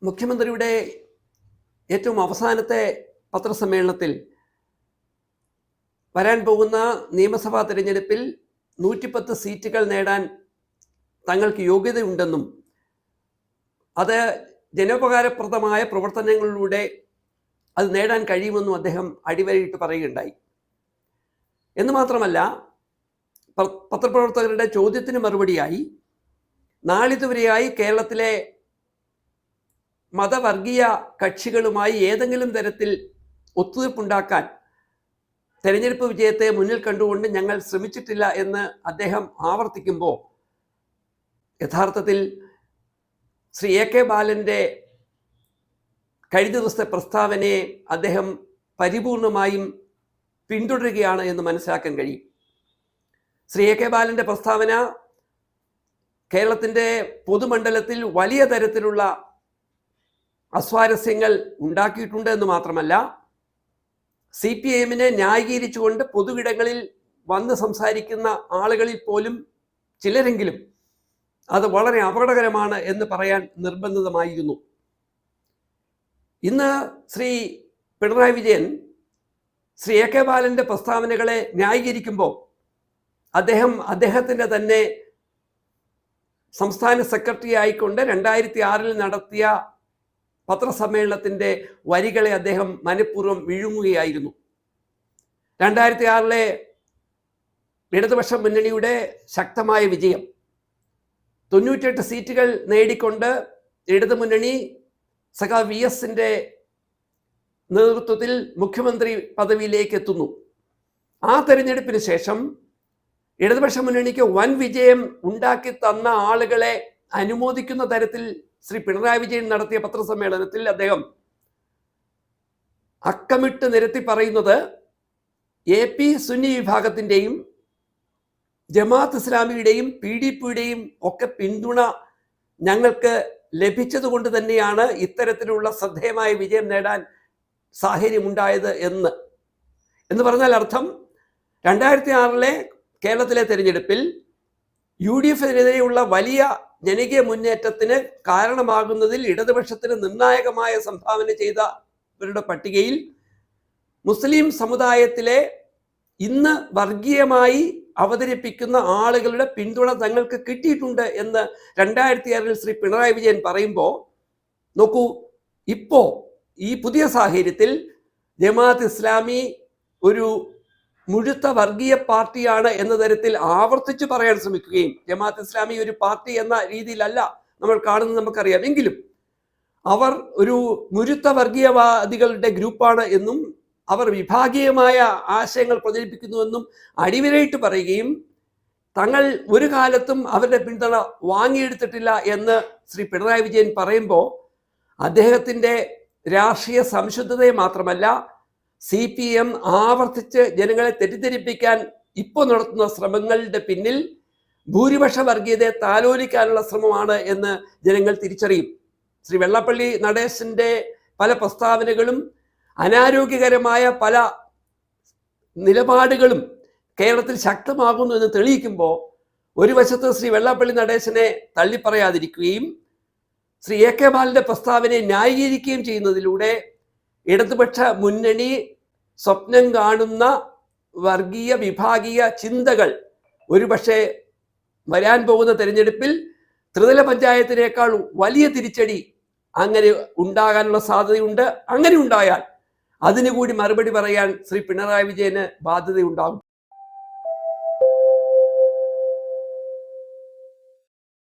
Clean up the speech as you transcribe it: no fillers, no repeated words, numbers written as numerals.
മുഖ്യമന്ത്രിയുടെ ഏറ്റവും അവസാനത്തെ പത്രസമ്മേളനത്തിൽ വരാൻ പോകുന്ന നിയമസഭാ തെരഞ്ഞെടുപ്പിൽ 110 സീറ്റുകൾ നേടാൻ തങ്ങൾക്ക് യോഗ്യതയുണ്ടെന്നും അത് ജനോപകാരപ്രദമായ പ്രവർത്തനങ്ങളിലൂടെ അത് നേടാൻ കഴിയുമെന്നും അദ്ദേഹം അടിവരയിട്ട് പറയുകയുണ്ടായി. എന്ന് മാത്രമല്ല, പത്രപ്രവർത്തകരുടെ ചോദ്യത്തിന് മറുപടിയായി നാളിതുവരെയായി കേരളത്തിലെ മതവർഗീയ കക്ഷികളുമായി ഏതെങ്കിലും തരത്തിൽ ഒത്തുതീർപ്പുണ്ടാക്കാൻ തെരഞ്ഞെടുപ്പ് വിജയത്തെ മുന്നിൽ കണ്ടുകൊണ്ട് ഞങ്ങൾ ശ്രമിച്ചിട്ടില്ല എന്ന് അദ്ദേഹം ആവർത്തിക്കുമ്പോൾ യഥാർത്ഥത്തിൽ ശ്രീ എ കെ ബാലൻ്റെ കഴിഞ്ഞ ദിവസത്തെ പ്രസ്താവനയെ അദ്ദേഹം പരിപൂർണമായും പിന്തുടരുകയാണ് എന്ന് മനസ്സിലാക്കാൻ കഴിയും. ശ്രീ എ കെ ബാലൻ്റെ പ്രസ്താവന കേരളത്തിൻ്റെ പൊതുമണ്ഡലത്തിൽ വലിയ തരത്തിലുള്ള അസ്വാരസ്യങ്ങൾ ഉണ്ടാക്കിയിട്ടുണ്ട് എന്ന് മാത്രമല്ല, CPIM-നെ ന്യായീകരിച്ചുകൊണ്ട് പൊതുവിടങ്ങളിൽ വന്ന് സംസാരിക്കുന്ന ആളുകളിൽ പോലും ചിലരെങ്കിലും അത് വളരെ അപകടകരമാണ് എന്ന് പറയാൻ നിർബന്ധിതമായിരുന്നു. ഇന്ന് ശ്രീ പിണറായി വിജയൻ ശ്രീ എ കെ ബാലൻ്റെ പ്രസ്താവനകളെ ന്യായീകരിക്കുമ്പോൾ അദ്ദേഹത്തിൻ്റെ തന്നെ സംസ്ഥാന സെക്രട്ടറി ആയിക്കൊണ്ട് 2006 നടത്തിയ പത്രസമ്മേളനത്തിൻ്റെ വരികളെ അദ്ദേഹം മനഃപൂർവ്വം വിഴുങ്ങുകയായിരുന്നു. 2006 ഇടതുപക്ഷ മുന്നണിയുടെ ശക്തമായ വിജയം, 98 സീറ്റുകൾ നേടിക്കൊണ്ട് ഇടതുമുന്നണി സഖാ VS-ന്റെ നേതൃത്വത്തിൽ മുഖ്യമന്ത്രി പദവിയിലേക്ക് എത്തുന്നു. ആ തെരഞ്ഞെടുപ്പിന് ശേഷം ഇടതുപക്ഷ മുന്നണിക്ക് വൻ വിജയം ഉണ്ടാക്കി തന്ന ആളുകളെ അനുമോദിക്കുന്ന തരത്തിൽ ശ്രീ പിണറായി വിജയൻ നടത്തിയ പത്രസമ്മേളനത്തിൽ അദ്ദേഹം അക്കമിട്ട് നിരത്തി പറയുന്നത് AP സുന്നി വിഭാഗത്തിൻ്റെയും ജമാഅത്ത് ഇസ്ലാമിയുടെയും PDP-യുടെയും ഒക്കെ പിന്തുണ ഞങ്ങൾക്ക് ലഭിച്ചതുകൊണ്ട് തന്നെയാണ് ഇത്തരത്തിലുള്ള ശ്രദ്ധേയമായ വിജയം നേടാൻ സാഹചര്യമുണ്ടായത് എന്ന് പറഞ്ഞാൽ അർത്ഥം 2006 കേരളത്തിലെ തെരഞ്ഞെടുപ്പിൽ UDF-നെതിരെയുള്ള വലിയ ജനകീയ മുന്നേറ്റത്തിന് കാരണമാകുന്നതിൽ ഇടതുപക്ഷത്തിന് നിർണായകമായ സംഭാവന ചെയ്തവരുടെ പട്ടികയിൽ മുസ്ലിം സമുദായത്തിലെ ഇന്ന് വർഗീയമായി അവതരിപ്പിക്കുന്ന ആളുകളുടെ പിന്തുണ തങ്ങൾക്ക് കിട്ടിയിട്ടുണ്ട് എന്ന് 2006 ശ്രീ പിണറായി വിജയൻ പറയുമ്പോൾ നോക്കൂ, ഇപ്പോൾ ഈ പുതിയ സാഹചര്യത്തിൽ ജമാഅത്ത് ഇസ്ലാമി ഒരു മുഴുത്ത വർഗീയ പാർട്ടിയാണ് എന്ന തരത്തിൽ ആവർത്തിച്ച് പറയാൻ ശ്രമിക്കുകയും, ജമാഅത്ത് ഇസ്ലാമി ഒരു പാർട്ടി എന്ന രീതിയിലല്ല നമ്മൾ കാണുന്നത് നമുക്കറിയാം, എങ്കിലും അവർ ഒരു മുഴുത്ത വർഗീയവാദികളുടെ ഗ്രൂപ്പാണ് എന്നും അവർ വിഭാഗീയമായ ആശയങ്ങൾ പ്രചരിപ്പിക്കുന്നുവെന്നും അടിവരയിട്ട് പറയുകയും തങ്ങൾ ഒരു കാലത്തും അവരുടെ പിന്തുണ വാങ്ങിയെടുത്തിട്ടില്ല എന്ന് ശ്രീ പിണറായി വിജയൻ പറയുമ്പോൾ അദ്ദേഹത്തിൻ്റെ രാഷ്ട്രീയ സംശുദ്ധതയെ മാത്രമല്ല, CPM ആവർത്തിച്ച് ജനങ്ങളെ തെറ്റിദ്ധരിപ്പിക്കാൻ ഇപ്പോൾ നടത്തുന്ന ശ്രമങ്ങളുടെ പിന്നിൽ ഭൂരിപക്ഷ വർഗീയതയെ താലോലിക്കാനുള്ള ശ്രമമാണ് എന്ന് ജനങ്ങൾ തിരിച്ചറിയും. ശ്രീ വെള്ളാപ്പള്ളി നടേശൻ്റെ പല പ്രസ്താവനകളും അനാരോഗ്യകരമായ പല നിലപാടുകളും കേരളത്തിൽ ശക്തമാകുന്നു എന്ന് തെളിയിക്കുമ്പോൾ ഒരു വശത്ത് ശ്രീ വെള്ളാപ്പള്ളി നടേശനെ തള്ളിപ്പറയാതിരിക്കുകയും ശ്രീ എ കെ ബാലൻ്റെ പ്രസ്താവനയെ ന്യായീകരിക്കുകയും ചെയ്യുന്നതിലൂടെ ഇടതുപക്ഷ മുന്നണി സ്വപ്നം കാണുന്ന വർഗീയ വിഭാഗീയ ചിന്തകൾ ഒരുപക്ഷെ വരാൻ പോകുന്ന തെരഞ്ഞെടുപ്പിൽ ത്രിതല പഞ്ചായത്തിനേക്കാൾ വലിയ തിരിച്ചടി അങ്ങനെ ഉണ്ടാകാനുള്ള സാധ്യതയുണ്ട്. അങ്ങനെ ഉണ്ടായാൽ അതിനുകൂടി മറുപടി പറയാൻ ശ്രീ പിണറായി വിജയന് ബാധ്യതയുണ്ടാകും.